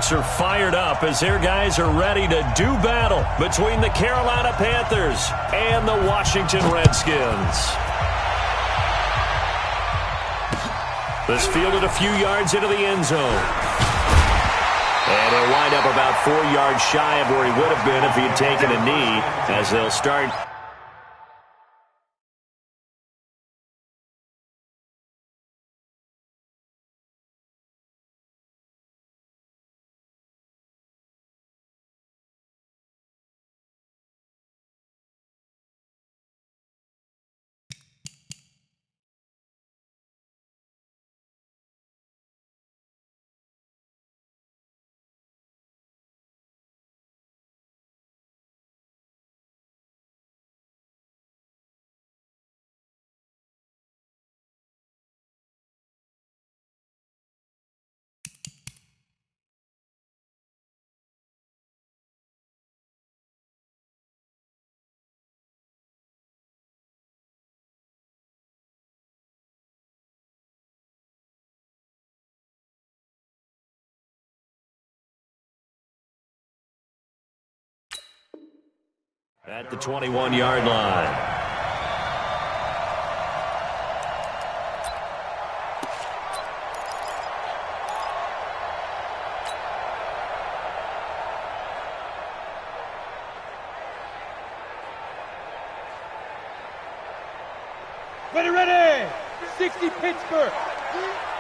folks are fired up as their guys are ready to do battle between the Carolina Panthers and the Washington Redskins. This fielded a few yards into the end zone. And he'll wind up about 4 yards shy of where he would have been if he had taken a knee, as they'll start. At the 21-yard line. Ready! 60 Pittsburgh.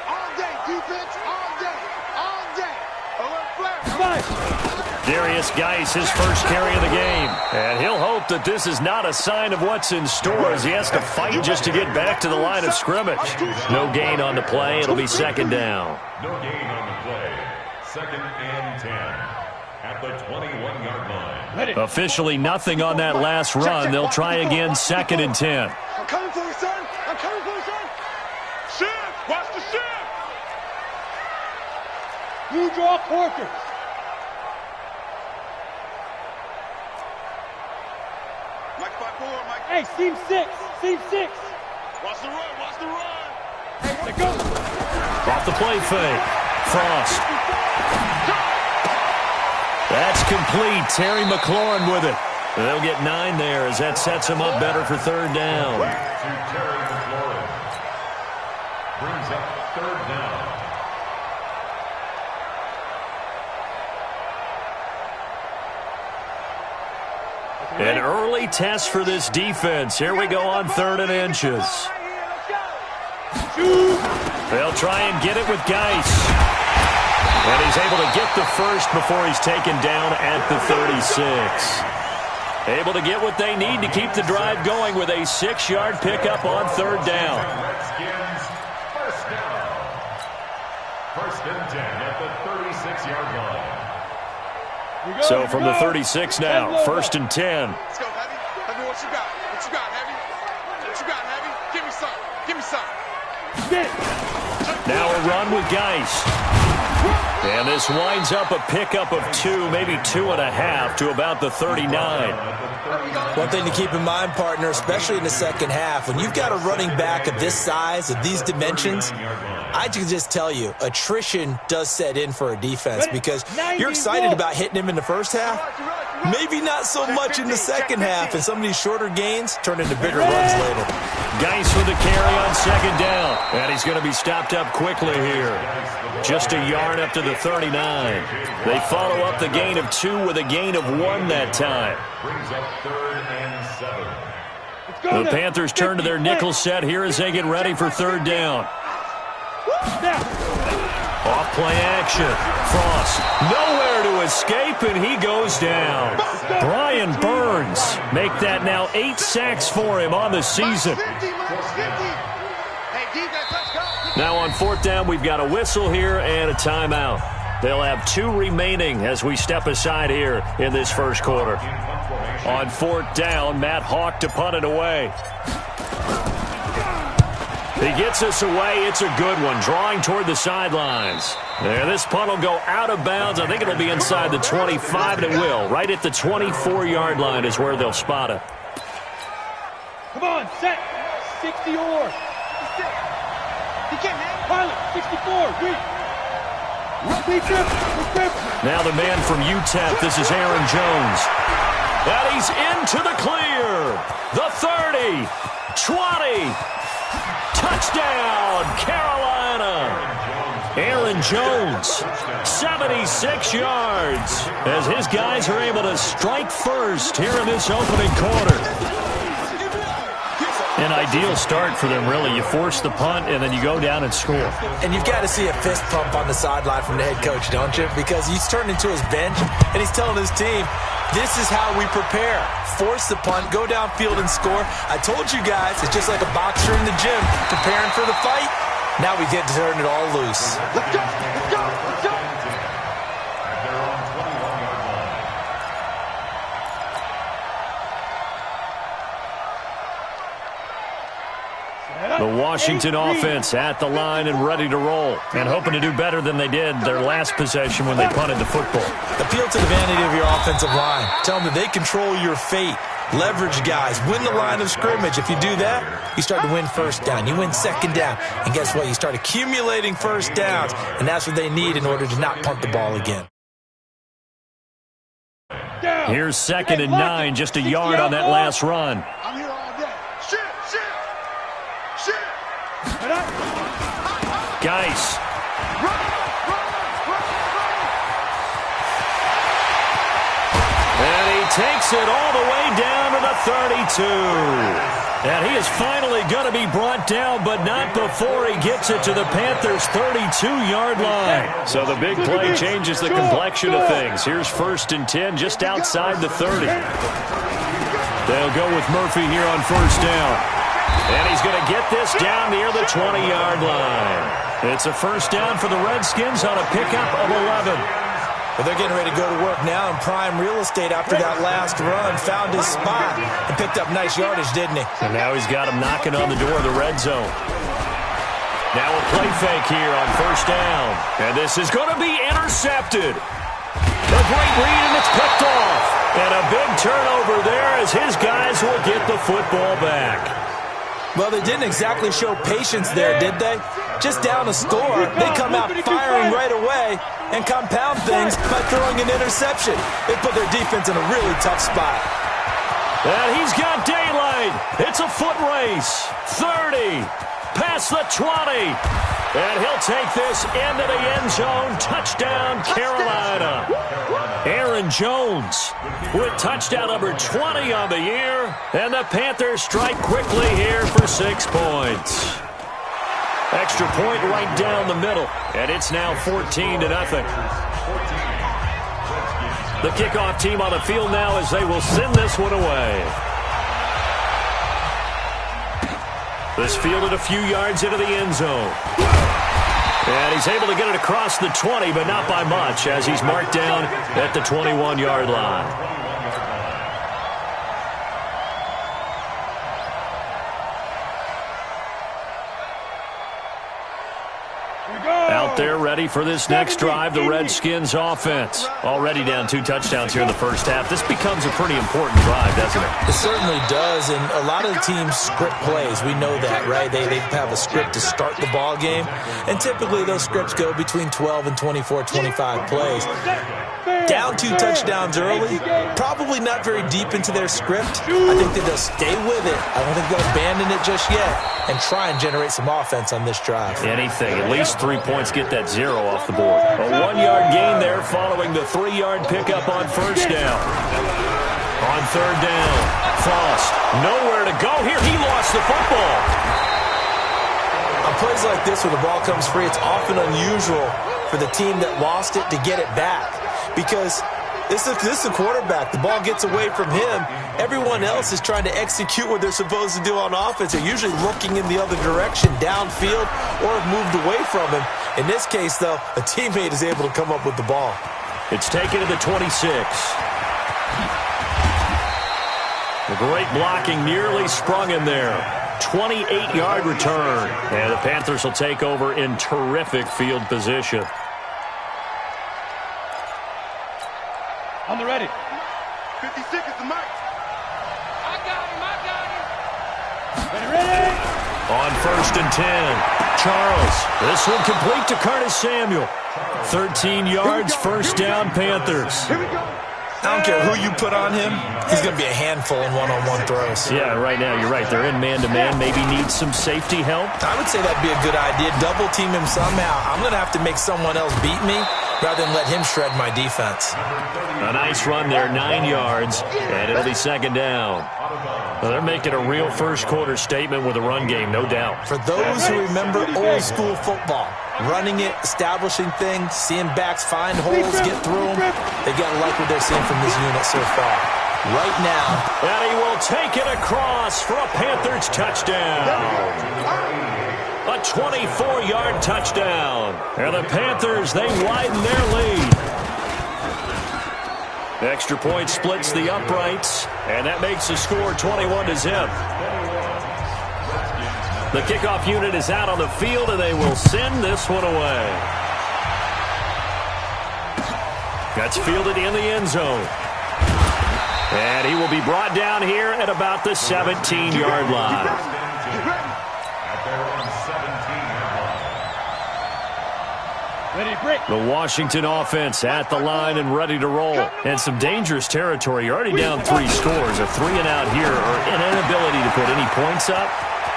All day, defense, all day. Alert flare. Darius Geis, his first carry of the game. And he'll hope that this is not a sign of what's in store as he has to fight just to get back to the line of scrimmage. No gain on the play. It'll be second down. No gain on the play. Second and 10 at the 21-yard line. Officially nothing on that last run. They'll try again, second and 10. I'm coming for you, son. Shift. Watch the shift. You draw quarters. Mike 5-4, Mike. Hey, seam six. Watch the run. Hey, let it go. Off the play fake. Frost. That's complete. Terry McLaurin with it. They'll get 9 there as that sets him up better for third down. To Terry McLaurin. Brings up third down. An early test for this defense. Here we go on 3rd and inches. They'll try and get it with Geis. And he's able to get the first before he's taken down at the 36. Able to get what they need to keep the drive going with a 6-yard pickup on third down. Redskins, first down. First and 10 at the 36-yard line. So from the 36 now, first and 10. Let's go, Heavy. Heavy, what you got? Heavy? Heavy? Give me some. Now a run with Geis. And this winds up a pickup of 2, maybe 2.5 to about the 39. One thing to keep in mind, partner, especially in the second half, when you've got a running back of this size, of these dimensions, I can just tell you, attrition does set in for a defense because you're excited about hitting him in the first half. Maybe not so much in the second half, and some of these shorter gains turn into bigger runs later. Geis with the carry on second down, and he's going to be stopped up quickly here. Just a yard up to the 39. They follow up the gain of 2 with a gain of 1 that time. Brings up third and 7. The Panthers turn to their nickel set here as they get ready for third down. Off play action. Frost nowhere to escape, and he goes down. Brian Burns make that now 8 sacks for him on the season. Now on fourth down, we've got a whistle here and a timeout. They'll have 2 remaining as we step aside here in this first quarter. On fourth down, Matt Hawk to punt it away. He gets us away. It's a good one, drawing toward the sidelines. There, this punt will go out of bounds. I think it'll be inside the 25, and it will. Right at the 24-yard line is where they'll spot it. Come on, set. 60 or. He can't hang. Pilot, 64. Reach. Reach him. Now the man from UTEP, this is Aaron Jones. And he's into the clear. The 30, 20, touchdown, Carolina. Aaron Jones, 76 yards, as his guys are able to strike first here in this opening quarter. An ideal start for them, really. You force the punt, and then you go down and score. And you've got to see a fist pump on the sideline from the head coach, don't you? Because he's turned into his bench, and he's telling his team, this is how we prepare. Force the punt, go downfield and score. I told you guys, it's just like a boxer in the gym preparing for the fight. Now we get to turn it all loose. Let's go! Let's go! Let's go! The Washington offense at the line and ready to roll, and hoping to do better than they did their last possession when they punted the football. Appeal to the vanity of your offensive line. Tell them that they control your fate. Leverage guys. Win the line of scrimmage. If you do that, you start to win first down. You win second down. And guess what? You start accumulating first downs, and that's what they need in order to not punt the ball again. Here's 2nd and 9, just a yard on that last run. I'm here all day. Shit! Geis. And he takes it all the way down to the 32. And he is finally going to be brought down, but not before he gets it to the Panthers' 32-yard line. So the big play changes the complexion of things. Here's 1st and 10 just outside the 30. They'll go with Murphy here on 1st down. And he's going to get this down near the 20-yard line. It's a 1st down for the Redskins on a pickup of 11. But they're getting ready to go to work now in prime real estate after that last run. Found his spot and picked up nice yardage, didn't he? And now he's got him knocking on the door of the red zone. Now a play fake here on 1st down. And this is going to be intercepted. A great read, and it's picked off. And a big turnover there as his guys will get the football back. Well, they didn't exactly show patience there, did they? Just down a score, they come out firing right away and compound things by throwing an interception. They put their defense in a really tough spot. And he's got daylight. It's a foot race. 30, past the 20. And he'll take this into the end zone. Touchdown, Carolina. Aaron Jones with touchdown number 20 on the year. And the Panthers strike quickly here for 6 points. Extra point right down the middle. And it's now 14-0. The kickoff team on the field now as they will send this one away. This fielded a few yards into the end zone. And he's able to get it across the 20, but not by much, as he's marked down at the 21-yard line. Out there ready for this next drive, the Redskins offense. Already down 2 touchdowns here in the first half. This becomes a pretty important drive, doesn't it? It certainly does, and a lot of the teams script plays. We know that, right? They have a script to start the ball game, and typically those scripts go between 12 and 24, 25 plays. Down 2 touchdowns early, probably not very deep into their script. I think that they'll stay with it. I don't think they'll abandon it just yet and try and generate some offense on this drive. Anything, at least 3 points, get that 0 off the board. A 1-yard gain there following the 3-yard pickup on first down. On third down, Frost, nowhere to go here. He lost the football. On plays like this, when the ball comes free, it's often unusual for the team that lost it to get it back. Because this is the quarterback. The ball gets away from him. Everyone else is trying to execute what they're supposed to do on offense. They're usually looking in the other direction, downfield, or have moved away from him. In this case, though, a teammate is able to come up with the ball. It's taken to the 26. The great blocking nearly sprung in there. 28-yard return. And the Panthers will take over in terrific field position. On the ready. 56 is the mic. Ready, ready. On 1st and 10. Charles. This one complete to Curtis Samuel. 13 yards, first down, Panthers. I don't care who you put on him. He's going to be a handful in one-on-one throws. Yeah, right now, you're right. They're in man-to-man. Maybe need some safety help. I would say that'd be a good idea. Double team him somehow. I'm going to have to make someone else beat me rather than let him shred my defense. A nice run there, 9 yards, and it'll be second down. Well, they're making a real first-quarter statement with a run game, no doubt. For those who remember old-school football, running it, establishing things, seeing backs find holes, get through them, they've got to like what they're seeing from this unit so far. Right now. And he will take it across for a Panthers touchdown. A 24-yard touchdown. And the Panthers, they widen their lead. Extra point splits the uprights, and that makes the score 21-0. The kickoff unit is out on the field, and they will send this one away. That's fielded in the end zone. And he will be brought down here at about the 17-yard line. The Washington offense at the line and ready to roll. And some dangerous territory. You're already down 3 scores. A 3-and-out here, or an inability to put any points up.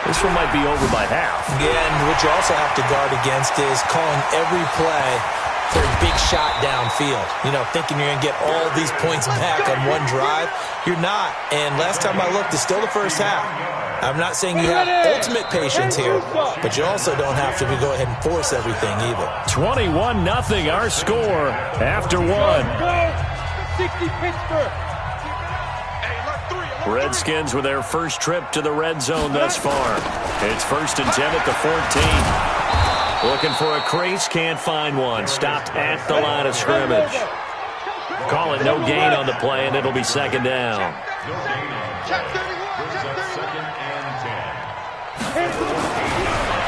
This one might be over by half. Again, what you also have to guard against is calling every play for a big shot downfield. You know, thinking you're going to get all these points back on one drive. You're not. And last time I looked, it's still the first half. I'm not saying you have ultimate patience here, but you also don't have to go ahead and force everything either. 21-0 our score after one. Redskins with their first trip to the red zone thus far. It's 1st and 10 at the 14. Looking for a crease, can't find one. Stopped at the line of scrimmage. Call it no gain on the play, and it'll be second down.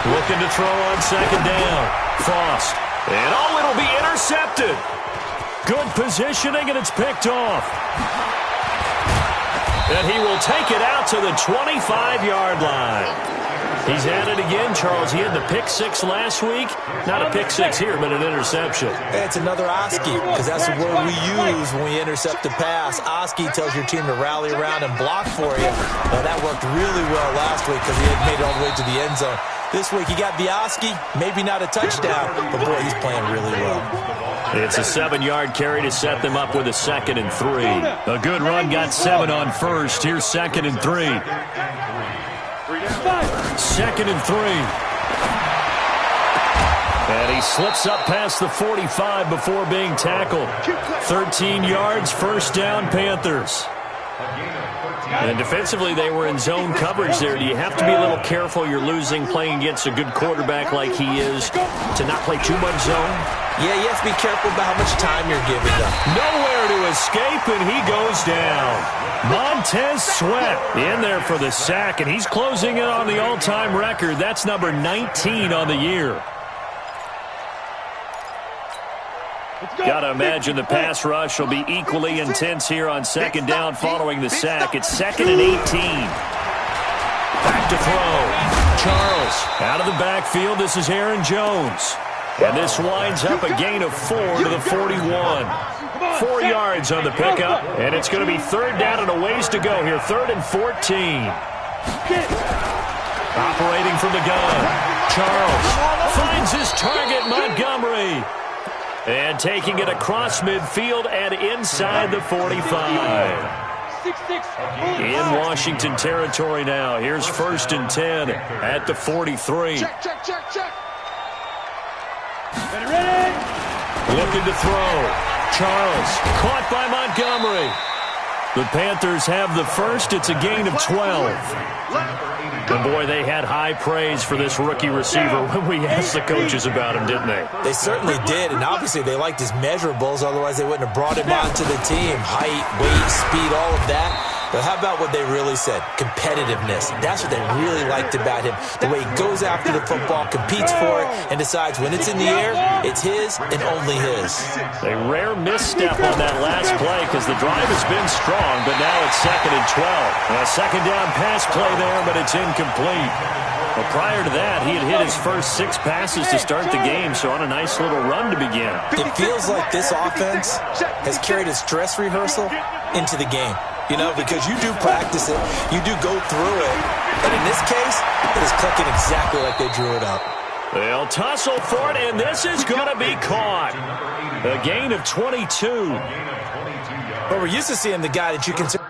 Looking to throw on second down. Frost. And it'll be intercepted. Good positioning, and it's picked off. And he will take it out to the 25-yard line. He's at it again, Charles. He had the pick 6 last week. Not a pick 6 here, but an interception. It's another Oski, because that's the word we use when we intercept the pass. Oski tells your team to rally around and block for you. Now, that worked really well last week because he had made it all the way to the end zone. This week, he got the Oski, maybe not a touchdown, but boy, he's playing really well. It's a 7-yard carry to set them up with a 2nd and 3. A good run got 7 on first. Here's 2nd and 3. 2nd and 3. And he slips up past the 45 before being tackled. 13 yards, first down, Panthers. And defensively, they were in zone coverage there. Do you have to be a little careful? You're losing playing against a good quarterback like he is to not play too much zone? Yeah, you have to be careful about how much time you're giving them. Nowhere to escape, and he goes down. Montez Sweat in there for the sack, and he's closing in on the all-time record. That's number 19 on the year. Got to imagine the pass rush will be equally intense here on second down following the sack. It's 2nd and 18. Back to throw. Charles out of the backfield. This is Aaron Jones. And this winds up a gain of 4 to the 41. 4 yards on the pickup. And it's going to be 3rd down and a ways to go here. 3rd and 14. Operating from the gun. Charles finds his target, Montgomery. And taking it across midfield and inside the 45. In Washington territory now. Here's 1st and 10 at the 43. Check. Looking to throw. Charles caught by Montgomery. The Panthers have the first. It's a gain of 12. And boy, they had high praise for this rookie receiver when we asked the coaches about him, didn't they? They certainly did, and obviously they liked his measurables, otherwise they wouldn't have brought him onto the team. Height, weight, speed, all of that. But how about what they really said? Competitiveness. That's what they really liked about him. The way he goes after the football, competes for it, and decides when it's in the air, it's his and only his. A rare misstep on that last play because the drive has been strong, but now it's 2nd and 12. A second down pass play there, but it's incomplete. Well, prior to that, he had hit his first 6 passes to start the game, so on a nice little run to begin. It feels like this offense has carried its dress rehearsal into the game, you know, because you do practice it, you do go through it, and in this case, it is clicking exactly like they drew it up. They'll tussle for it, and this is going to be caught. A gain of 22. But we're used to seeing the guy that you consider.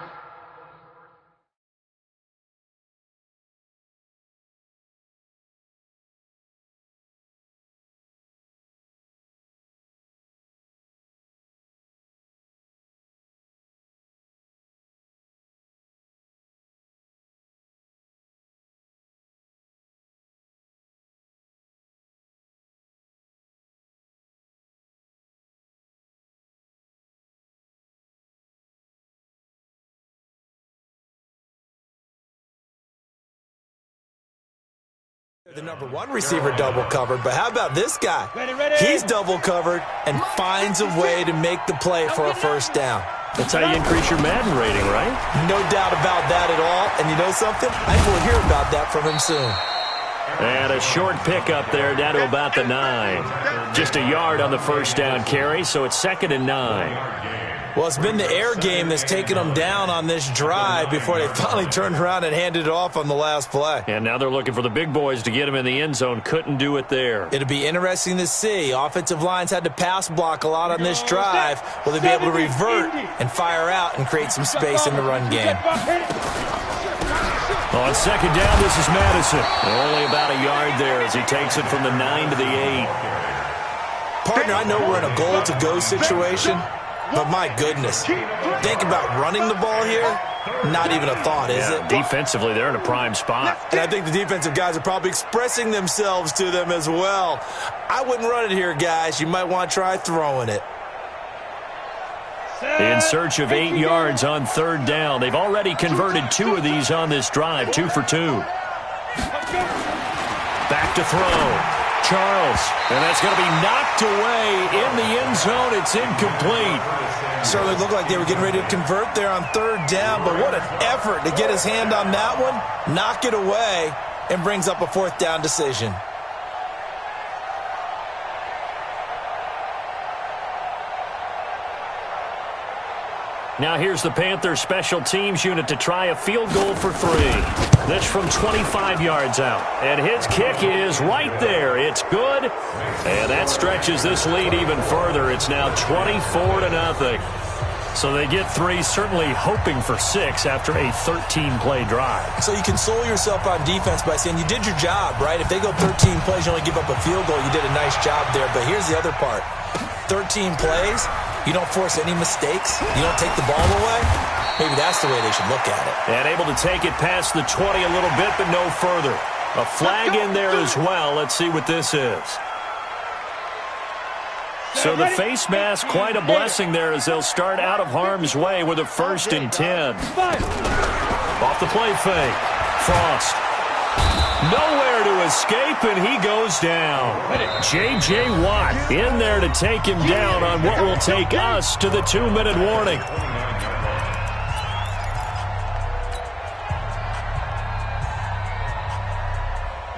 The number 1 receiver double covered, but how about this guy? He's double covered and finds a way to make the play for a first down. That's how you increase your Madden rating, right? No doubt about that at all. And you know something? I think we'll hear about that from him soon. And a short pickup there down to about the 9. Just a yard on the first down carry, so it's 2nd and 9. Well, it's been the air game that's taken them down on this drive before they finally turned around and handed it off on the last play. And now they're looking for the big boys to get him in the end zone. Couldn't do it there. It'll be interesting to see. Offensive lines had to pass block a lot on this drive. Will they be able to revert and fire out and create some space in the run game? On 2nd down, this is Madison. Only about a yard there as he takes it from the 9 to the 8. Partner, I know we're in a goal-to-go situation, but my goodness, think about running the ball here. Not even a thought, is it? Defensively, they're in a prime spot. And I think the defensive guys are probably expressing themselves to them as well. I wouldn't run it here, guys. You might want to try throwing it. In search of 8 yards on 3rd down. They've already converted 2 of these on this drive, 2 for 2. Back to throw. Charles, and that's going to be knocked away in the end zone. It's incomplete. Certainly looked like they were getting ready to convert there on 3rd down, but what an effort to get his hand on that one, knock it away, and brings up a 4th down decision. Now here's the Panthers special teams unit to try a field goal for 3. This from 25 yards out. And his kick is right there. It's good. And that stretches this lead even further. It's now 24-0. So they get 3, certainly hoping for 6 after a 13-play drive. So you console yourself on defense by saying you did your job, right? If they go 13 plays, you only give up a field goal, you did a nice job there. But here's the other part. 13 plays, you don't force any mistakes, you don't take the ball away. Maybe that's the way they should look at it. And able to take it past the 20 a little bit, but no further. A flag in there as well. Let's see what this is. So the face mask, quite a blessing there as they'll start out of harm's way with a 1st and 10. Off the play fake. Frost. Nowhere to escape, and he goes down. J.J. Watt in there to take him down on what will take us to the 2-minute warning.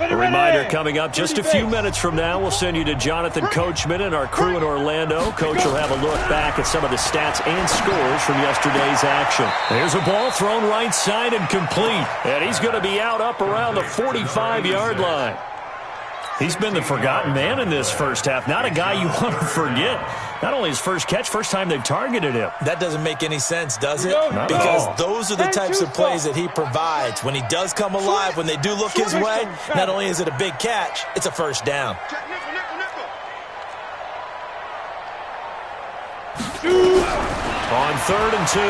A reminder coming up just a few minutes from now. We'll send you to Jonathan Coachman and our crew in Orlando. Coach will have a look back at some of the stats and scores from yesterday's action. There's a ball thrown right side and complete. And he's going to be out up around the 45-yard line. He's been the forgotten man in this first half. Not a guy you want to forget. Not only his first catch, first time they've targeted him. That doesn't make any sense, does it? Not because those are the types of plays that he provides. When he does come alive, when they do look his way, not only is it a big catch, it's a first down. On 3rd and 2,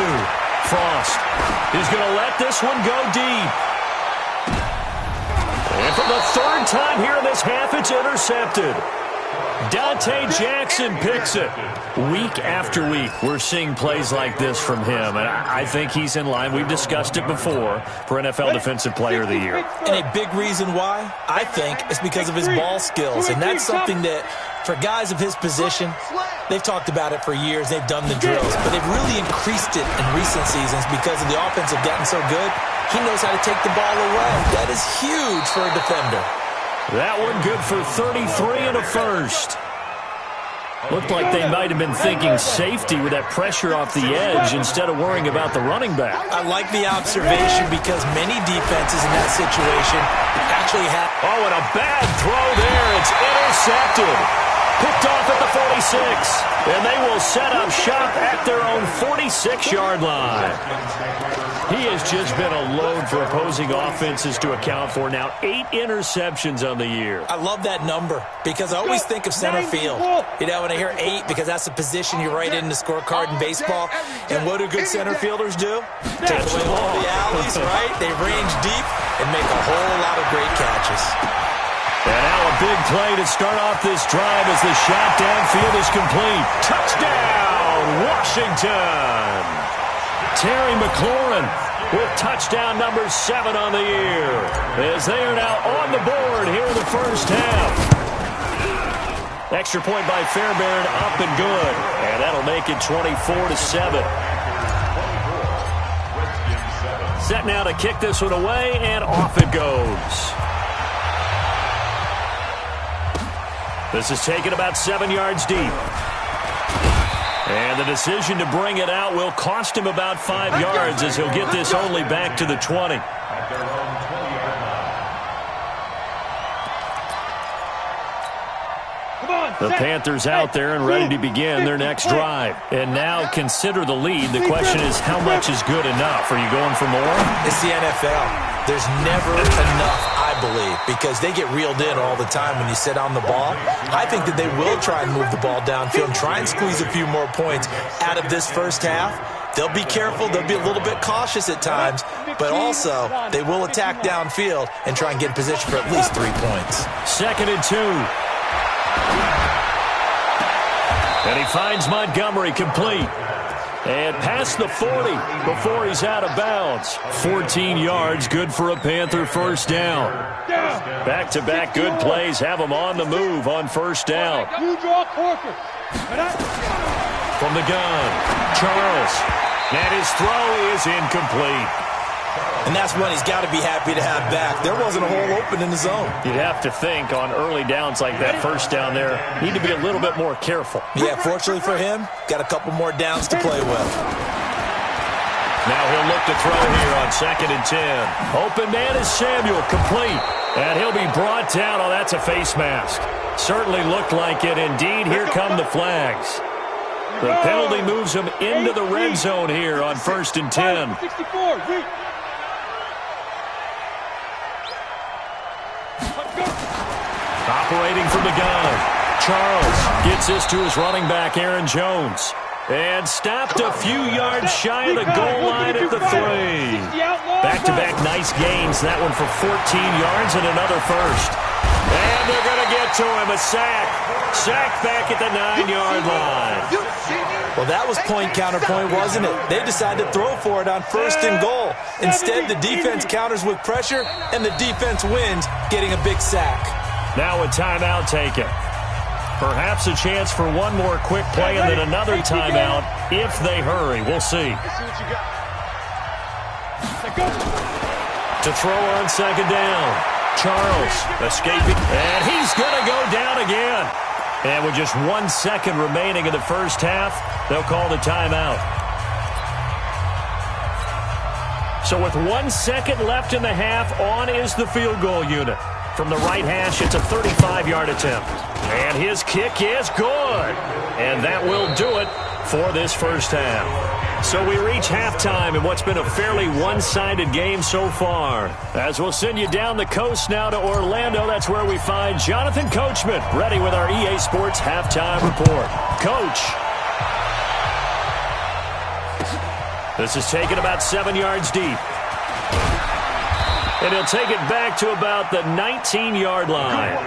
Frost is going to let this one go deep. And for the 3rd time here in this half, it's intercepted. Dante Jackson picks it. Week after week, we're seeing plays like this from him, and I think he's in line. We've discussed it before for NFL Defensive Player of the Year. And a big reason why, I think, is because of his ball skills, and that's something that, for guys of his position, they've talked about it for years. They've done the drills, but they've really increased it in recent seasons because of the offense have gotten so good. He knows how to take the ball away. That is huge for a defender. That one good for 33 and a first. Looked like they might have been thinking safety with that pressure off the edge instead of worrying about the running back. I like the observation because many defenses in that situation actually have... Oh, and a bad throw there. It's intercepted. Picked off at the 46. And they will set up shop at their own 46-yard line. He has just been a load for opposing offenses to account for. Now 8 interceptions on the year. I love that number because I always think of center field. You know, when I hear 8, because that's the position you write in the scorecard in baseball. And what do good center fielders do? Take away all the alleys, right? They range deep and make a whole lot of great catches. And now a big play to start off this drive as the shot downfield is complete. Touchdown, Washington! Terry McLaurin with touchdown number 7 on the year as they are now on the board here in the first half. Extra point by Fairbairn, up and good. And that'll make it 24-7. Set now to kick this one away, and off it goes. This is taken about 7 yards deep. And the decision to bring it out will cost him about 5 yards as he'll get this only back to the 20. The Panthers out there and ready to begin their next drive. And now consider the lead. The question is, how much is good enough? Are you going for more? It's the NFL. There's never enough, I believe, because they get reeled in all the time when you sit on the ball. I think that they will try and move the ball downfield and try and squeeze a few more points out of this first half. They'll be careful. They'll be a little bit cautious at times, but also they will attack downfield and try and get in position for at least 3 points. 2nd and 2. And he finds Montgomery complete. And past the 40 before he's out of bounds. 14 yards, good for a Panther first down. Back-to-back good plays have him on the move on first down. From the gun, Charles. And his throw is incomplete. And that's one he's got to be happy to have back. There wasn't a hole open in the zone. You'd have to think on early downs like that first down there, need to be a little bit more careful. Yeah, fortunately for him, got a couple more downs to play with. Now he'll look to throw here on 2nd and 10. Open man is Samuel, complete. And he'll be brought down. Oh, that's a face mask. Certainly looked like it. Indeed, here come the flags. The penalty moves him into the red zone here on 1st and 10. Operating from the gun. Charles gets this to his running back, Aaron Jones. And stopped a few yards shy of the goal line at the 3. Back-to-back nice gains. That one for 14 yards and another first. And they're going to get to him. A sack. Sack back at the 9-yard line. Well, that was point counterpoint, wasn't it? They decided to throw for it on 1st and goal. Instead, the defense counters with pressure, and the defense wins, getting a big sack. Now a timeout taken. Perhaps a chance for one more quick play and then another timeout if they hurry. We'll see. To throw on 2nd down. Charles escaping. And he's going to go down again. And with just 1 second remaining in the first half, they'll call the timeout. So with 1 second left in the half, on is the field goal unit. From the right hash, it's a 35-yard attempt. And his kick is good. And that will do it for this first half. So we reach halftime in what's been a fairly one-sided game so far. As we'll send you down the coast now to Orlando, that's where we find Jonathan Coachman, ready with our EA Sports halftime report. Coach. This is taken about 7 yards deep. And he'll take it back to about the 19-yard line.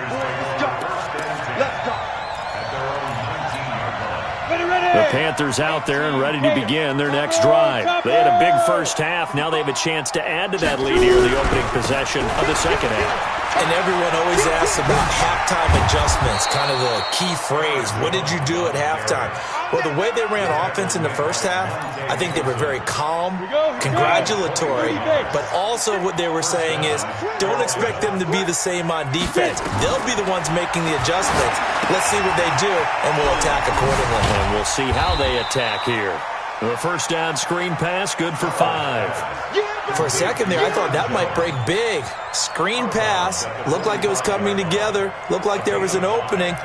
The Panthers out there and ready to begin their next drive. They had a big first half. Now they have a chance to add to that lead here in the opening possession of the second half. And everyone always asks about halftime adjustments, kind of the key phrase. What did you do at halftime? Well, the way they ran offense in the first half, I think they were very calm, congratulatory, but also what they were saying is don't expect them to be the same on defense. They'll be the ones making the adjustments. Let's see what they do, and we'll attack accordingly. And we'll see how they attack here. The first down screen pass, good for 5. For a second there, I thought that might break big. Screen pass, looked like it was coming together, looked like there was an opening.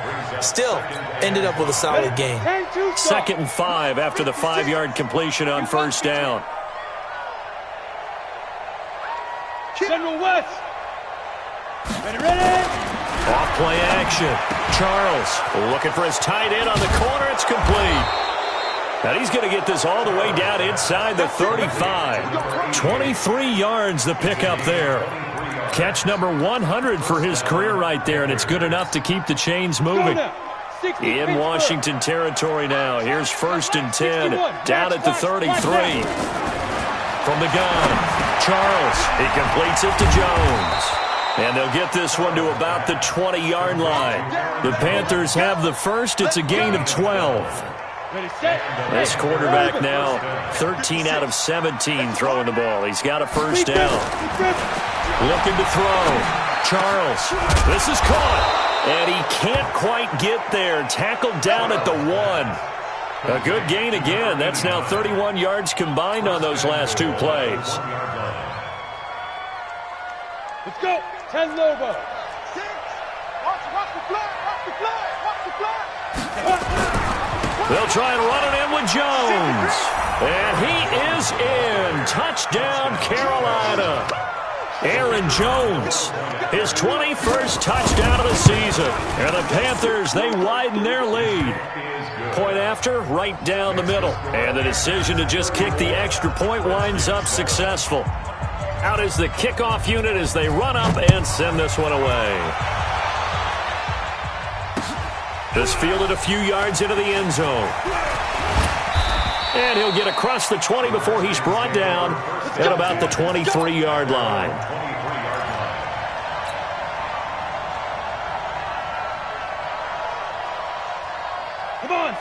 Still, ended up with a solid gain. 2nd and 5 after the 5-yard completion on first down. General West. Ready. Off play action. Charles looking for his tight end on the corner. It's complete. And he's going to get this all the way down inside the 35. 23 yards the pickup there. Catch number 100 for his career right there, and it's good enough to keep the chains moving. In Washington territory now. Here's 1st and 10 down at the 33. From the gun, Charles. He completes it to Jones. And they'll get this one to about the 20-yard line. The Panthers have the first. It's a gain of 12. This quarterback now 13 out of 17 throwing the ball. He's got a first down. Looking to throw. Charles. This is caught. And he can't quite get there. Tackled down at the 1. A good gain again. That's now 31 yards combined on those last 2 plays. Let's go. 10 Lobo. 6. Watch the flag. Watch the flag. Watch the flag. They'll try and run it in with Jones. And he is in. Touchdown, Carolina. Aaron Jones, his 21st touchdown of the season. And the Panthers, they widen their lead. Point after, right down the middle. And the decision to just kick the extra point winds up successful. Out is the kickoff unit as they run up and send this one away. This fielded a few yards into the end zone. And he'll get across the 20 before he's brought down at about the 23-yard line.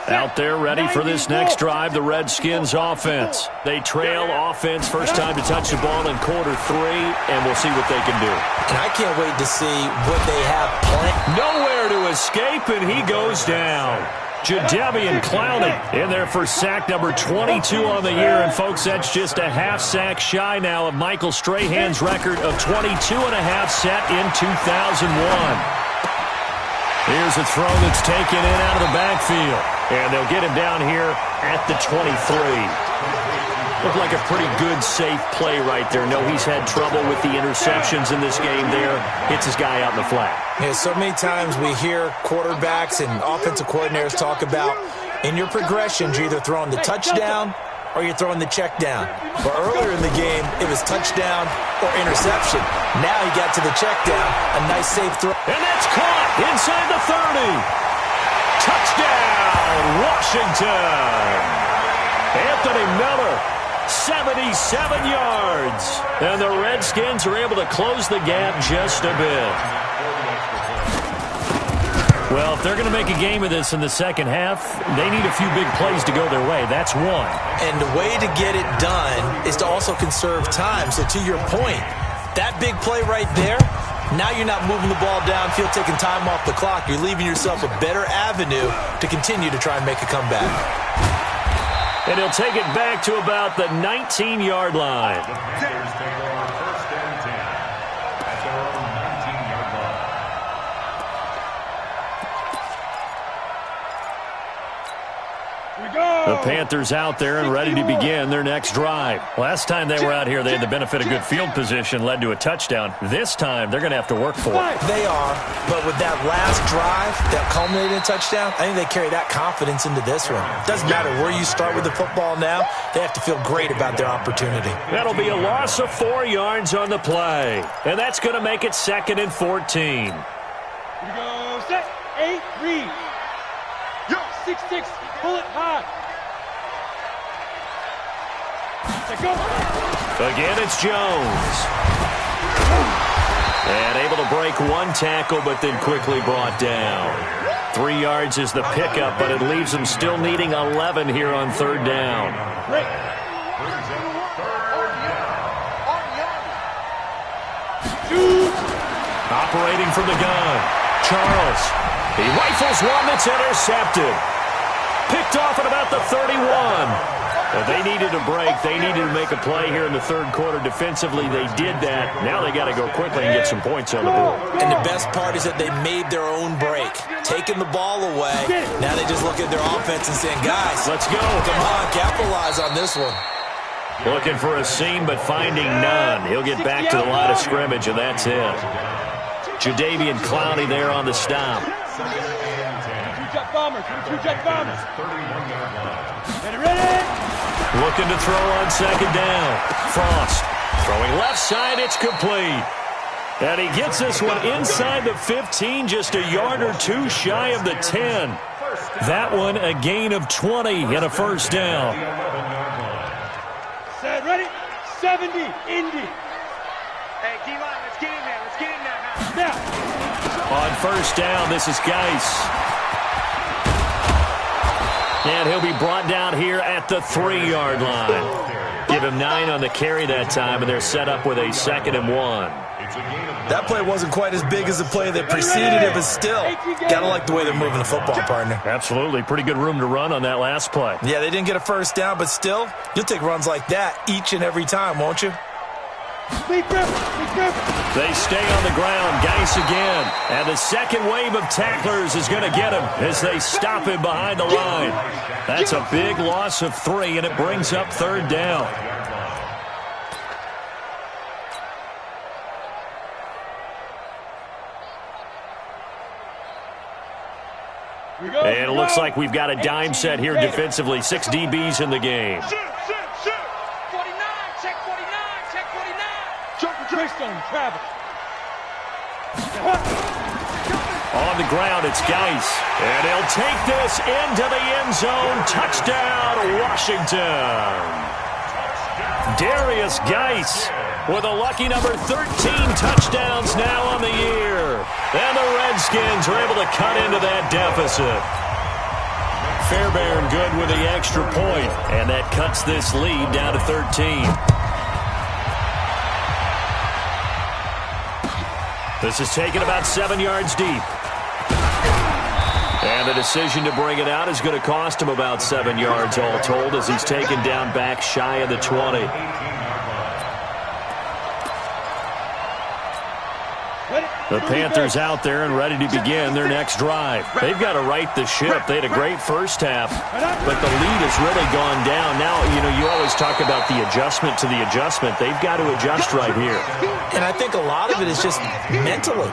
Out there ready for this next drive, the Redskins offense. They trail offense, first time to touch the ball in quarter 3, and we'll see what they can do. And I can't wait to see what they have planned. Nowhere to escape, and he goes down. Jadeveon Clowney in there for sack number 22 on the year. And, folks, that's just a half sack shy now of Michael Strahan's record of 22.5 set in 2001. Here's a throw that's taken in out of the backfield. And they'll get him down here at the 23. Looked like a pretty good, safe play right there. No, he's had trouble with the interceptions in this game there. Hits his guy out in the flat. Yeah, so many times we hear quarterbacks and offensive coordinators talk about in your progressions, you're either throwing the touchdown or you're throwing the check down. But earlier in the game, it was touchdown or interception. Now he got to the check down, a nice safe throw. And that's caught inside the 30. Touchdown, Washington. Anthony Miller, 77 yards. And the Redskins are able to close the gap just a bit. Well, if they're going to make a game of this in the second half, they need a few big plays to go their way. That's one. And the way to get it done is to also conserve time. So to your point, that big play right there, now you're not moving the ball downfield, taking time off the clock. You're leaving yourself a better avenue to continue to try and make a comeback. And he'll take it back to about the 19-yard line. The Panthers out there and ready to begin their next drive. Last time they were out here, they had the benefit of good field position, led to a touchdown. This time, they're going to have to work for it. They are, but with that last drive that culminated in a touchdown, I think they carry that confidence into this one. Doesn't matter where you start with the football now, they have to feel great about their opportunity. That'll be a loss of 4 yards on the play, and that's going to make it 2nd and 14. Here we go, set, 8, read. 6-6, pull it high. Again, it's Jones. And able to break one tackle, but then quickly brought down. 3 yards is the pickup, but it leaves them still needing 11 here on third down. Operating from the gun, Charles. He rifles one that's intercepted. Picked off at about the 31. But they needed a break. They needed to make a play here in the third quarter. Defensively, they did that. Now they got to go quickly and get some points on the board. And the best part is that they made their own break. Taking the ball away. Now they just look at their offense and saying, guys, let's go. Come on, capitalize on this one. Looking for a seam, but finding none. He'll get back to the line of scrimmage, and that's it. Jadeveon Clowney there on the stop. Two-jet bombers. Two-jet bombers. Ready? Looking to throw on second down. Frost throwing left side. It's complete. And he gets this one inside the 15, just a yard or two shy of the 10. That one a gain of 20 and a first down. Set, ready? 70, Indy. Hey, D-line, let's get in there. Let's get in there. Now. On first down, this is Geis. And he'll be brought down here at the 3-yard line. Give him 9 on the carry that time, and they're set up with a 2nd and 1. That play wasn't quite as big as the play that preceded it, but still, got to like the way they're moving the football, partner. Absolutely. Pretty good room to run on that last play. Yeah, they didn't get a first down, but still, you'll take runs like that each and every time, won't you? They stay on the ground. Geis again. And the second wave of tacklers is going to get him as they stop him behind the line. That's a big loss of 3, and it brings up third down. And it looks like we've got a dime set here defensively. 6 DBs in the game. On the ground, it's Geis. And he'll take this into the end zone. Touchdown, Washington. Darius Geis with a lucky number 13 touchdowns now on the year. And the Redskins are able to cut into that deficit. Fairbairn good with the extra point. And that cuts this lead down to 13. This is taken about 7 yards deep. And the decision to bring it out is going to cost him about 7 yards all told as he's taken down back shy of the 20. The Panthers out there and ready to begin their next drive. They've got to right the ship. They had a great first half, but the lead has really gone down. Now, you always talk about the adjustment to the adjustment. They've got to adjust right here. And I think a lot of it is just mentally.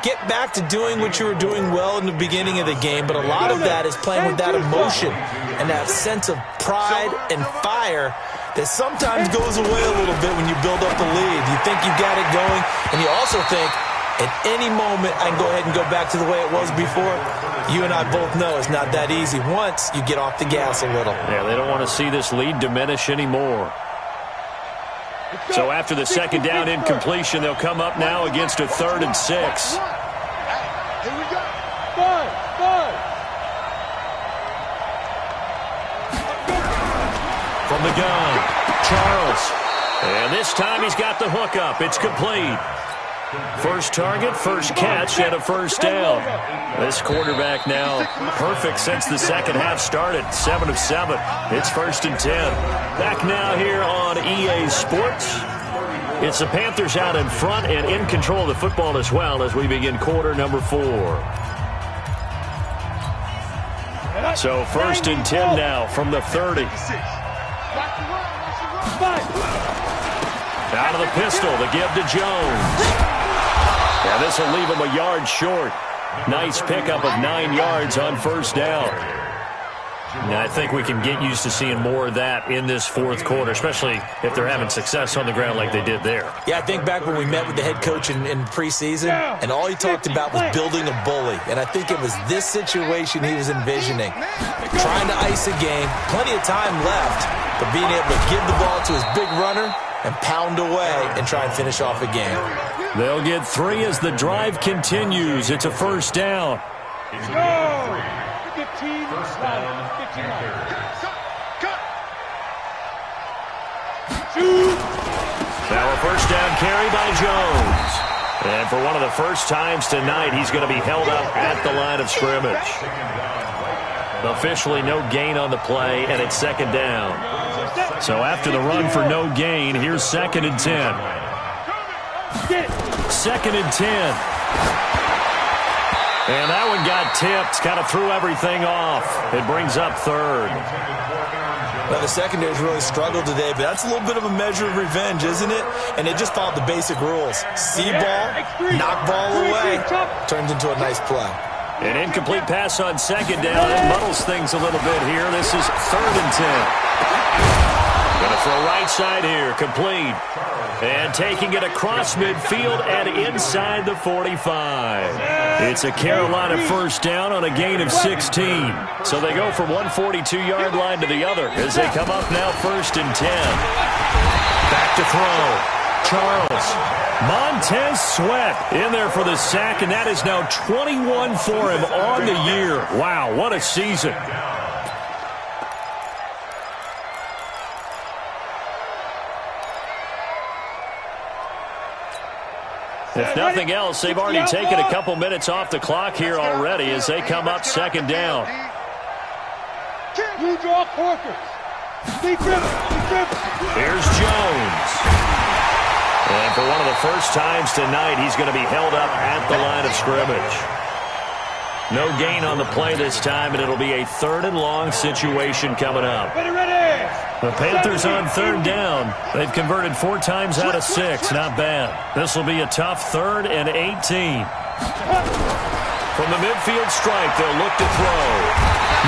Get back to doing what you were doing well in the beginning of the game, but a lot of that is playing with that emotion and that sense of pride and fire that sometimes goes away a little bit when you build up a lead. You think you've got it going, and you also think, at any moment, I can go ahead and go back to the way it was before. You and I both know it's not that easy once you get off the gas a little. Yeah, they don't want to see this lead diminish anymore. So after the second down incompletion, they'll come up now against a 3rd and 6. Here we go. 5. From the gun, Charles. And this time he's got the hook up. It's complete. First target, first catch, and a first down. This quarterback now perfect since the second half started. 7 of 7. It's 1st and 10. Back now here on EA Sports. It's the Panthers out in front and in control of the football as well as we begin quarter number 4. So 1st and 10 now from the 30. Out of the pistol, the give to Jones. Yeah, this will leave him a yard short. Nice pickup of 9 yards on first down. And I think we can get used to seeing more of that in this fourth quarter, especially if they're having success on the ground like they did there. Yeah, I think back when we met with the head coach in preseason, and all he talked about was building a bully. And I think it was this situation he was envisioning. Trying to ice a game, plenty of time left, but being able to give the ball to his big runner and pound away and try and finish off a game. They'll get 3 as the drive continues. It's a first down. Go! 15, First down, 59. Now a first down carry by Jones. And for one of the first times tonight, he's going to be held up at the line of scrimmage. Officially no gain on the play, and it's second down. So after the run for no gain, here's 2nd and 10. 2nd and 10. And that one got tipped, kind of threw everything off. It brings up 3rd. Well, the secondary's really struggled today, but that's a little bit of a measure of revenge, isn't it? And they just followed the basic rules. See ball, knock ball away, turns into a nice play. An incomplete pass on 2nd down. It muddles things a little bit here. This is 3rd and 10. Going to throw right side here, complete. And taking it across midfield and inside the 45. It's a Carolina first down on a gain of 16. So they go from one 42-yard line to the other as they come up now 1st and 10. Back to throw. Charles. Montez Sweat in there for the sack, and that is now 21 for him on the year. Wow, what a season. If nothing else, they've already taken a couple minutes off the clock here already as they come up 2nd down. You draw corkers. Here's Jones. And for one of the first times tonight, he's going to be held up at the line of scrimmage. No gain on the play this time, and it'll be a 3rd and long situation coming up. The Panthers on 3rd down. They've converted 4 times out of 6. Not bad. This will be a tough 3rd and 18. From the midfield stripe, they'll look to throw.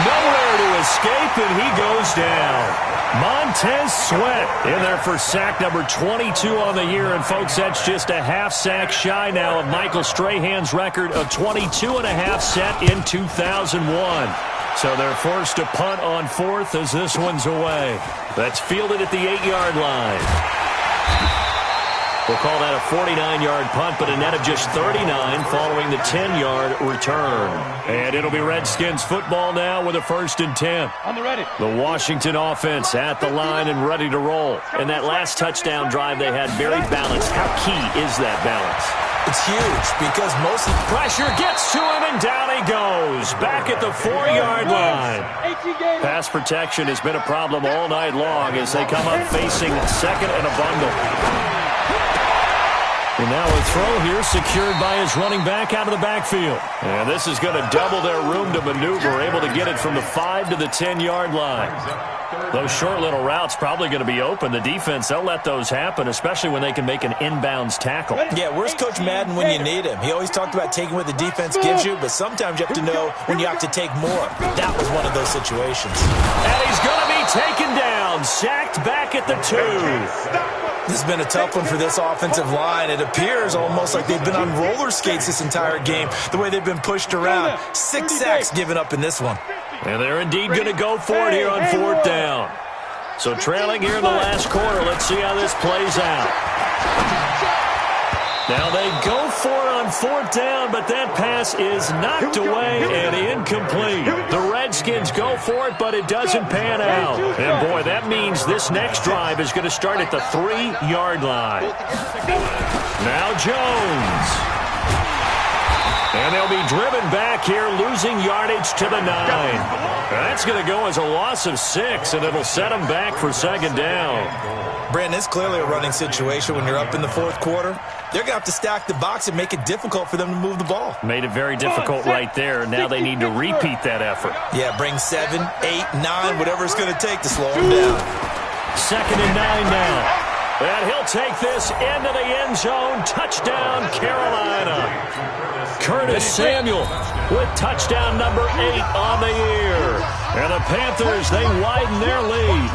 Nowhere to escape, and he goes down. Montez Sweat in there for sack number 22 on the year. And, folks, that's just a half sack shy now of Michael Strahan's record of 22 and a half set in 2001. So they're forced to punt on 4th as this one's away. That's fielded at the 8-yard line. We'll call that a 49-yard punt, but a net of just 39 following the 10-yard return. And it'll be Redskins football now with a 1st and 10. On the ready. The Washington offense at the line and ready to roll. And that last touchdown drive they had very balanced. How key is that balance? It's huge because most of the pressure gets to him, and down he goes. Back at the 4-yard line. Pass protection has been a problem all night long as they come up facing 2nd and a bundle. And now a throw here secured by his running back out of the backfield. And this is going to double their room to maneuver, able to get it from the 5 to the 10-yard line. Those short little routes probably going to be open. The defense, they'll let those happen, especially when they can make an inbounds tackle. Yeah, where's Coach Madden when you need him? He always talked about taking what the defense gives you, but sometimes you have to know when you have to take more. That was one of those situations. And he's going to be taken down, sacked back at the 2. This has been a tough one for this offensive line. It appears almost like they've been on roller skates this entire game, the way they've been pushed around. 6 sacks given up in this one. And they're indeed going to go for it here on 4th down. So trailing here in the last quarter, let's see how this plays out. Now they go for it on 4th down, but that pass is knocked away and incomplete. The Redskins go for it, but it doesn't pan out. And, boy, that means this next drive is going to start at the 3-yard line. Now Jones. And they'll be driven back here, losing yardage to the 9. That's going to go as a loss of 6, and it'll set them back for 2nd down. Brandon, it's clearly a running situation when you're up in the 4th quarter. They're going to have to stack the box and make it difficult for them to move the ball. Made it very difficult right there. Now they need to repeat that effort. Yeah, bring 7, 8, 9, whatever it's going to take to slow them down. 2nd and 9 now. And he'll take this into the end zone. Touchdown, Carolina. Curtis Samuel with touchdown number 8 on the year. And the Panthers, they widen their lead.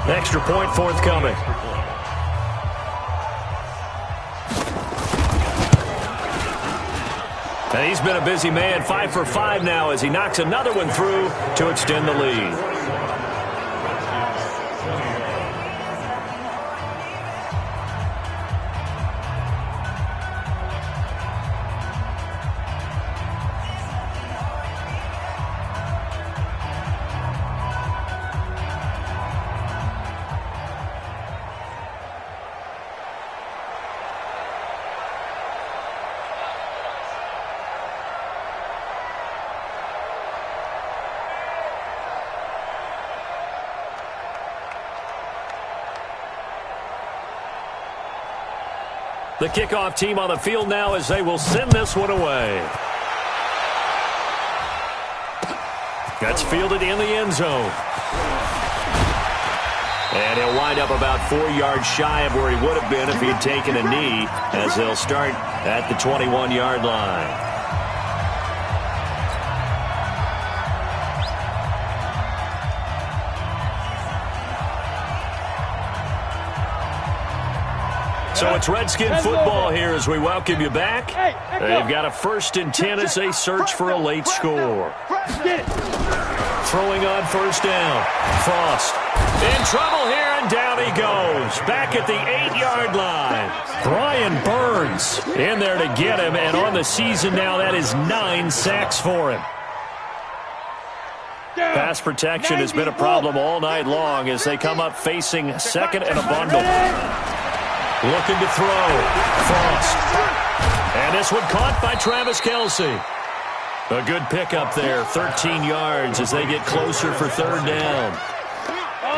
Extra point forthcoming. And he's been a busy man, 5 for 5 now as he knocks another one through to extend the lead. The kickoff team on the field now as they will send this one away. That's fielded in the end zone. And he'll wind up about 4 yards shy of where he would have been if he'd taken a knee, as they'll start at the 21-yard line. So it's Redskin football here as we welcome you back. They've got a 1st and 10 as they search for a late score. Throwing on 1st down. Frost in trouble here, and down he goes. Back at the 8-yard line. Brian Burns in there to get him, and on the season now, that is 9 sacks for him. Pass protection has been a problem all night long as they come up facing 2nd and a bundle. Looking to throw. Frost. And this one caught by Travis Kelce. A good pickup there. 13 yards as they get closer for 3rd down.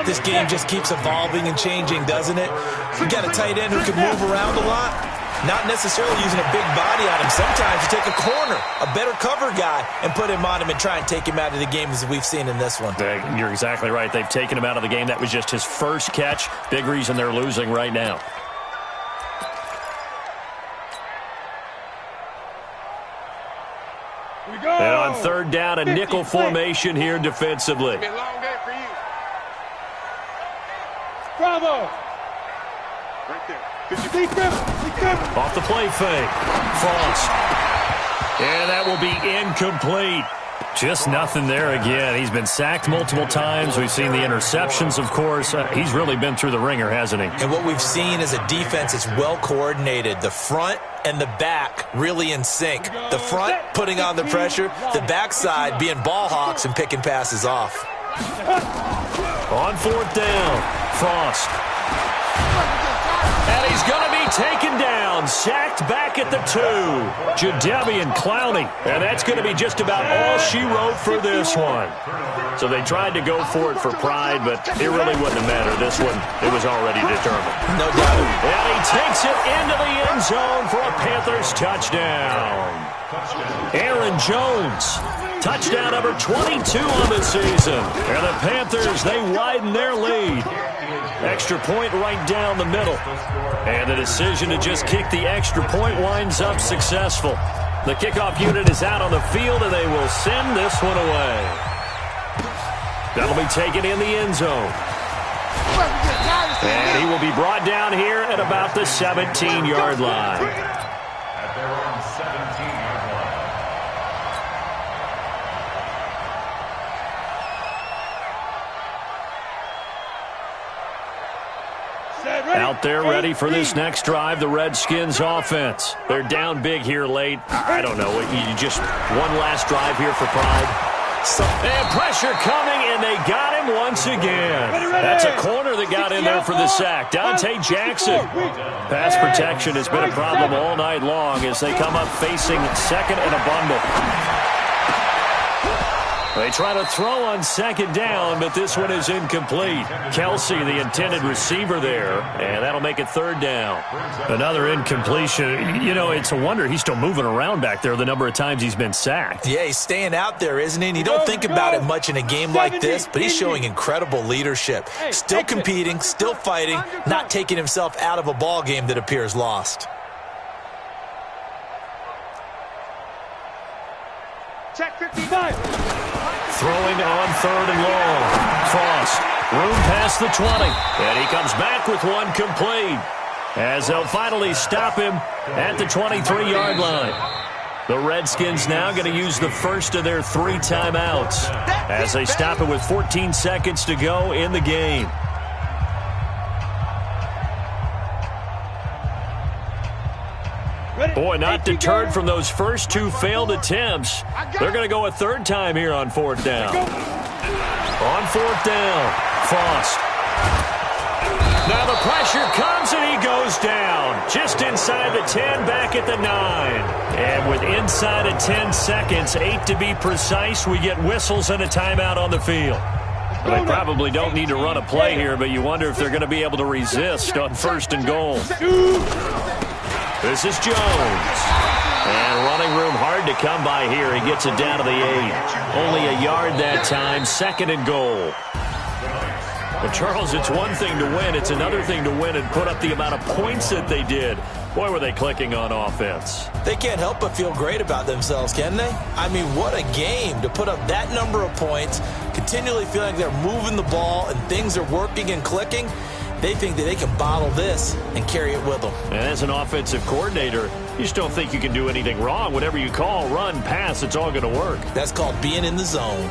This game just keeps evolving and changing, doesn't it? You got a tight end who can move around a lot. Not necessarily using a big body on him. Sometimes you take a corner, a better cover guy, and put him on him and try and take him out of the game as we've seen in this one. You're exactly right. They've taken him out of the game. That was just his first catch. Big reason they're losing right now. And on 3rd down, a nickel formation here defensively. It's been a long day for you. Bravo! Right there. Off the play fake. Frost. And that will be incomplete. Just nothing there again. He's been sacked multiple times. We've seen the interceptions, of course. He's really been through the ringer, hasn't he? And what we've seen is a defense that's well coordinated. The front and the back really in sync. The front putting on the pressure, the backside being ball hawks and picking passes off. On 4th down, Frost. And he's going to be taken down, sacked back at the 2. Jadeveon Clowney. And that's going to be just about all she wrote for this one. So they tried to go for it for pride, but it really wouldn't have mattered. This one, it was already determined. No doubt. And he takes it into the end zone for a Panthers touchdown. Aaron Jones. Touchdown number 22 on the season. And the Panthers, they widen their lead. Extra point right down the middle. And the decision to just kick the extra point winds up successful. The kickoff unit is out on the field, and they will send this one away. That'll be taken in the end zone. And he will be brought down here at about the 17-yard line. At their own 17-yard line. Out there ready for this next drive, the Redskins offense. They're down big here late. I don't know. You just one last drive here for pride. And pressure coming, and they got him once again. That's a corner that got in there for the sack. Dante Jackson. Pass protection has been a problem all night long as they come up facing 2nd and a bundle. They try to throw on second down, but this one is incomplete. Kelsey, the intended receiver there, and that'll make it third down. Another incompletion. You know, it's a wonder he's still moving around back there the number of times he's been sacked. Yeah, he's staying out there, isn't he? And you don't think about it much in a game like this, but he's showing incredible leadership. Still competing, still fighting, not taking himself out of a ball game that appears lost. Check 55. Throwing on third and long. Frost, room past the 20. And he comes back with one complete, as they'll finally stop him at the 23-yard line. The Redskins now going to use the first of their 3 timeouts as they stop it with 14 seconds to go in the game. Boy, not deterred from those first 2 failed attempts. They're going to go a third time here on 4th down. On 4th down, Frost. Now the pressure comes and he goes down. Just inside the 10, back at the 9. And with inside of 10 seconds, 8 to be precise, we get whistles and a timeout on the field. They probably don't need to run a play here, but you wonder if they're going to be able to resist on 1st and goal. This is Jones. And running room hard to come by here. He gets it down to the 8. Only a yard that time. 2nd and goal. Well, Charles, it's one thing to win. It's another thing to win and put up the amount of points that they did. Boy, were they clicking on offense. They can't help but feel great about themselves, can they? I mean, what a game to put up that number of points, continually feeling like they're moving the ball and things are working and clicking. They think that they can bottle this and carry it with them. And as an offensive coordinator, you just don't think you can do anything wrong. Whatever you call, run, pass, it's all going to work. That's called being in the zone.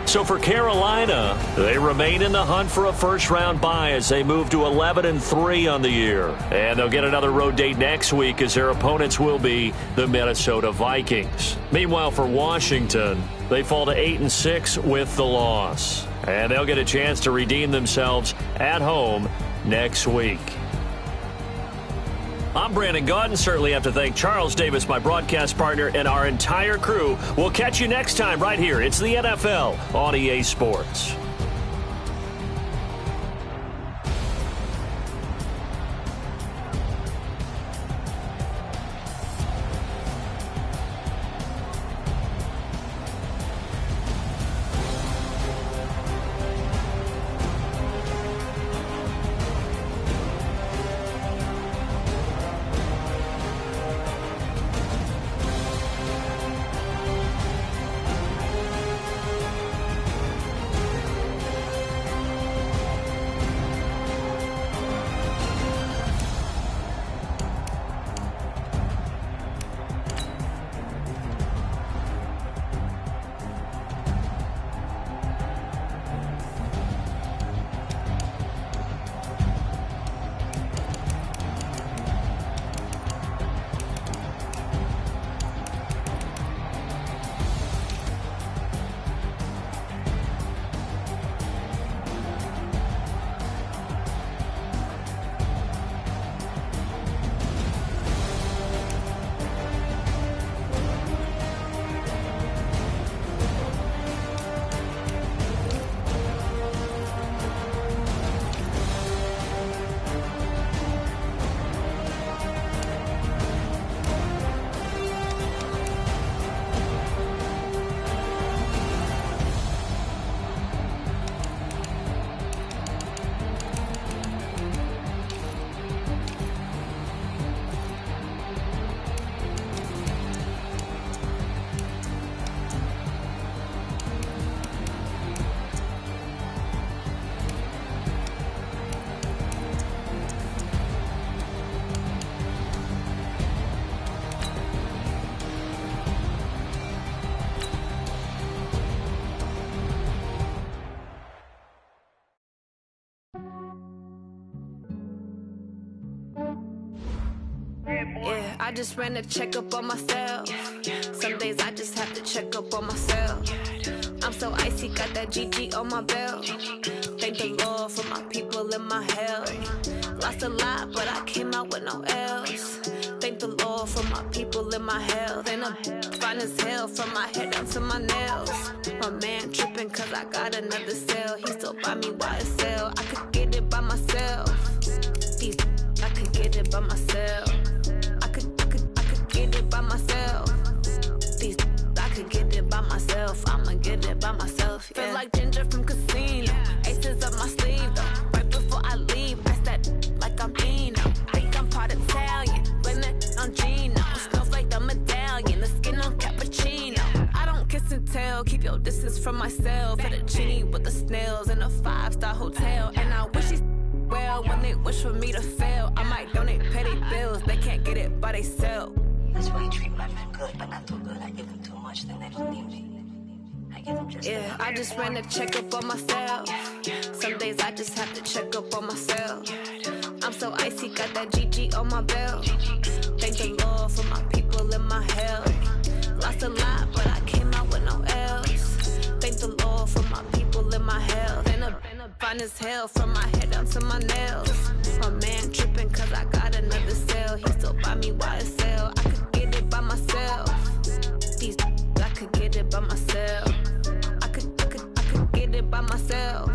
So for Carolina, they remain in the hunt for a first-round bye as they move to 11-3 on the year. And they'll get another road date next week as their opponents will be the Minnesota Vikings. Meanwhile, for Washington, they fall to 8-6 with the loss. And they'll get a chance to redeem themselves at home next week. I'm Brandon Gaudin. Certainly have to thank Charles Davis, my broadcast partner, and our entire crew. We'll catch you next time right here. It's the NFL on EA Sports. Yeah, I just ran a checkup on myself. Some days I just have to check up on myself. I'm so icy, got that GG on my belt. Thank the Lord for my people and my health. Lost a lot, but I came out with no else. Thank the Lord for my people in my health. And I'm fine as hell from my head down to my nails. My man tripping cause I got another cell. He still buy me YSL. I could get it by myself. I could get it by myself. I could get it by myself. I could get it by myself. I'ma get it by myself. Yeah. Feel like Ginger from Casino. Aces up my sleeve though. Right before I leave, that's that like I'm Dino. Think I'm part Italian. Blame it on Gino. Smells like the medallion. The skin on cappuccino. I don't kiss and tell. Keep your distance from myself. Fettuccine with the snails in a 5-star hotel. And I wish he's well when they wish for me to fail. I might donate petty bills. They can't get it by themselves. That's why you treat my men good, but not too good. I give them too much, then they don't need me. I give them just yeah, I just ran a checkup on myself. Some days I just have to check up on myself. I'm so icy, got that GG on my belt. Thank the Lord for my people in my health. Lost a lot, but I came out with no else. Thank the Lord for my people in my health. And I'm fine as hell from my head down to my nails. My man tripping cause I got another cell. He still buy me YSL. I could get it by myself. I could get it by myself. I could get it by myself.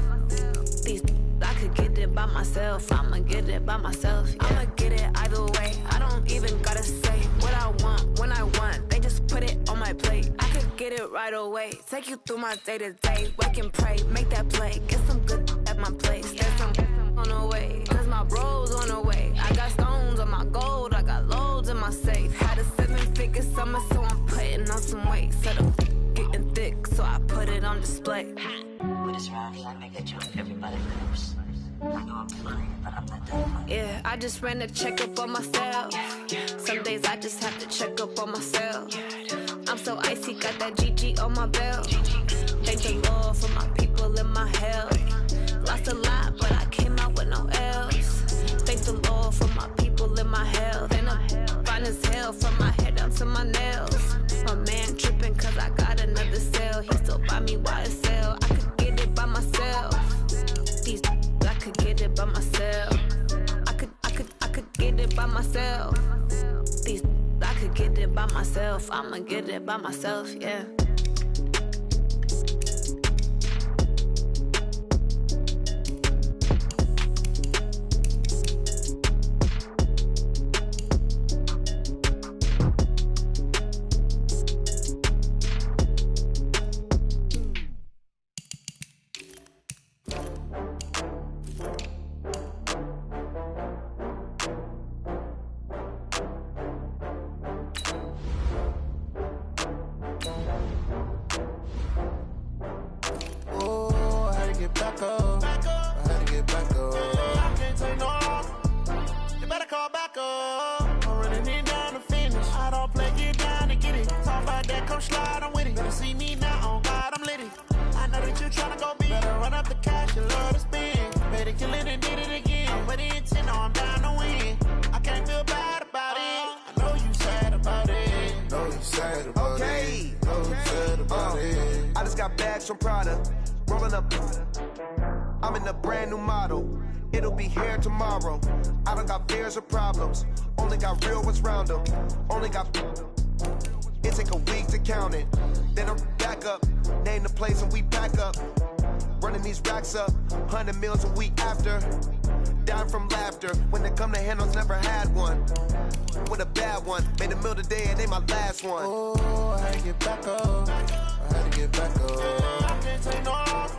I could get it by myself. I'ma get it by myself. Yeah. I'ma get it either way. I don't even gotta say what I want when I want. They just put it on my plate. I could get it right away. Take you through my day to day. Wake and pray, make that play. Get some good at my place. There's some on the way. Cause my bro's on the way. I got stones on my gold. I got loads in my safe. Had a 7-figure summer, so I'm putting on some weight. Set up getting thick, so I put it on display. with this round, I make a joke. Everybody knows. I know I'm funny, but I'm not that funny. Yeah, I just ran a checkup on myself. Some days I just have to check up on myself. I'm so icy, got that GG on my belt. Thank the Lord for my people in my health. Lost a lot, but I came out with no else. Thank the Lord for my people in my health. And I'm fine as hell from my head down to my nails. My man tripping cause I got another cell. He still buy me YSL. I could get it by myself. I could get it by myself. I could get it by myself. I could get it by myself. I'ma get it by myself, yeah. From Prada, rolling up. I'm in a brand new model. It'll be here tomorrow. I don't got fears or problems. Only got real ones round them. Only got. It take a week to count it. Then I'm back up. Name the place and we back up. Running these racks up. 100 meals a week after. Down from laughter. When they come to handles, never had one. With a bad one. Made a meal today and they my last one. Oh, I had to get back up. I had to get back up. I can't take no off.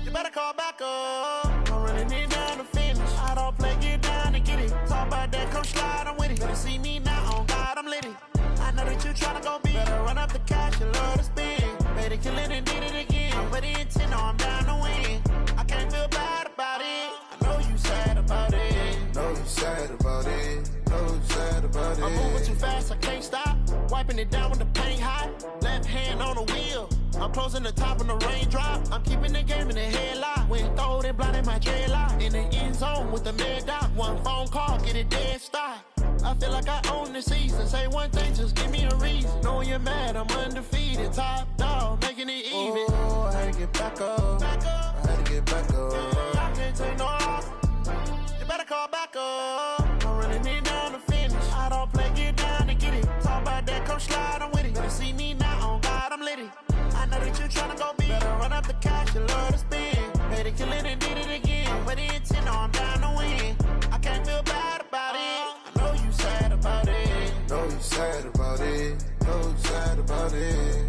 You better call back up. I'm running it down to finish. I don't play, get down and get it. Talk about that, come slide, I'm with it. Better see me now, on God, I'm litty. I know that you tryna go big. Better run up the cash, you love to spin. Better kill it and did it again. I'm with the intent, no, I'm down to win. I can't feel bad about it. I know you sad about it. Know you sad about it. Know you sad about it. I'm moving too fast, I can't stop. Wiping it down with the paint hot. Left hand on the wheel. I'm closing the top on the raindrop. I'm keeping the game in the headlock. When throwed and blinded my dreadlock. In the end zone with the mad dot. One phone call, get it dead stop. I feel like I own the season. Say one thing, just give me a reason. Knowing you're mad, I'm undefeated. Top dog, making it even. Oh, I had to get back up. I had to get back up. I can't take no off. You better call back up. I'm running it down to finish. I don't play. tryna go big. Better run up the cash, you love to spend. Pay to kill it and did it again. Put in 10, no, I'm down to win. I can't feel bad about it. I know you sad about it. Know you sad about it. Know you sad about it.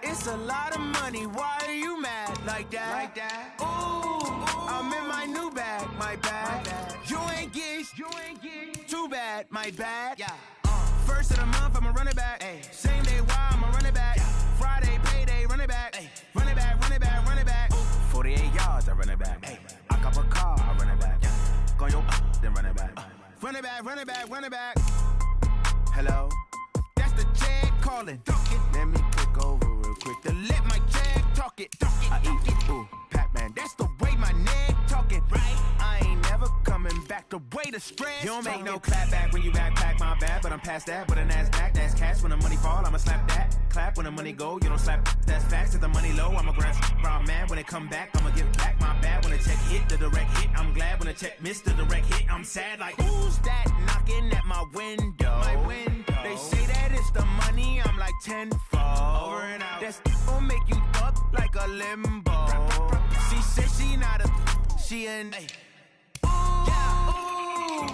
It's a lot of money, why are you mad like that? Ooh, I'm in my new bag, my bad. You ain't get too bad, my bad. Yeah. First of the month, I'ma run it back. Same day, why I'ma run it back. Friday, payday, run it back. Run it back, run it back, run it back. 48 yards, I run it back. I cop a car, I run it back. Go your then run it back. Run it back, run it back, run it back. Hello? That's the check calling. Let me click over real quick to let my check talk it. I eat it, ooh, Pac-Man. That's the way my neck talking. Right? I ain't never coming back the way the stress. You don't make no clap back when you backpack, my bad. But I'm past that with a NASDAQ. That's cash when the money fall, I'ma slap that. Clap when the money go, you don't slap. That's facts. If the money low, I'ma grab raw man. When it come back, I'ma give back my bad. When the check hit, the direct hit. I'm glad when the check missed the direct hit. I'm sad like, who's that knocking at my window? My window. They say that it's the money, I'm like tenfold. Over and out. That's gon' make you up like a limbo. She said she not a, she an. Ooh, yeah. Ooh,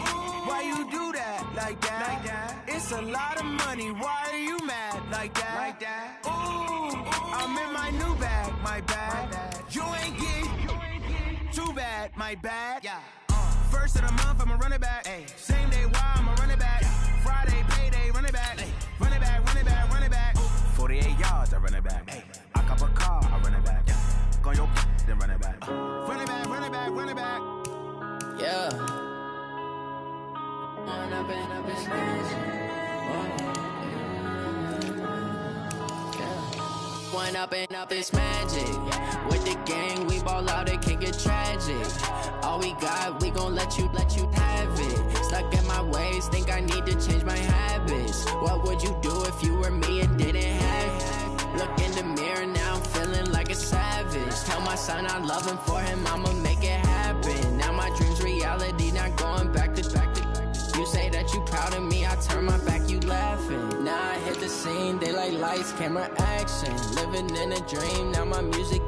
why you do that like that? It's a lot of money, why are you mad like that? Ooh, I'm in my new bag, my bad. You ain't get too bad, my bad. Yeah. First of the month, I'ma run it back. Same day, why I'ma run it back. Friday, payday, run it back. Run it back, run it back, run it back. 48 yards, I run it back. I cop a car, I run it back. Go your then run it back. Run it back, run it back, run it back. Yeah. Run up and up his One up and up is magic. With the gang, we ball out, it can get tragic. All we got, we gon' let you have it. Stuck in my ways, think I need to change my habits. What would you do if you were me and didn't have it? Look in the mirror, now I'm feeling like a savage. Tell my son I love him, for him I'ma make it happen. Now my dream's reality, not going back to. You say that you proud of me, I turn my back, you laughing. Now I hit the scene, they like lights, camera, action. Living in a dream, now my music,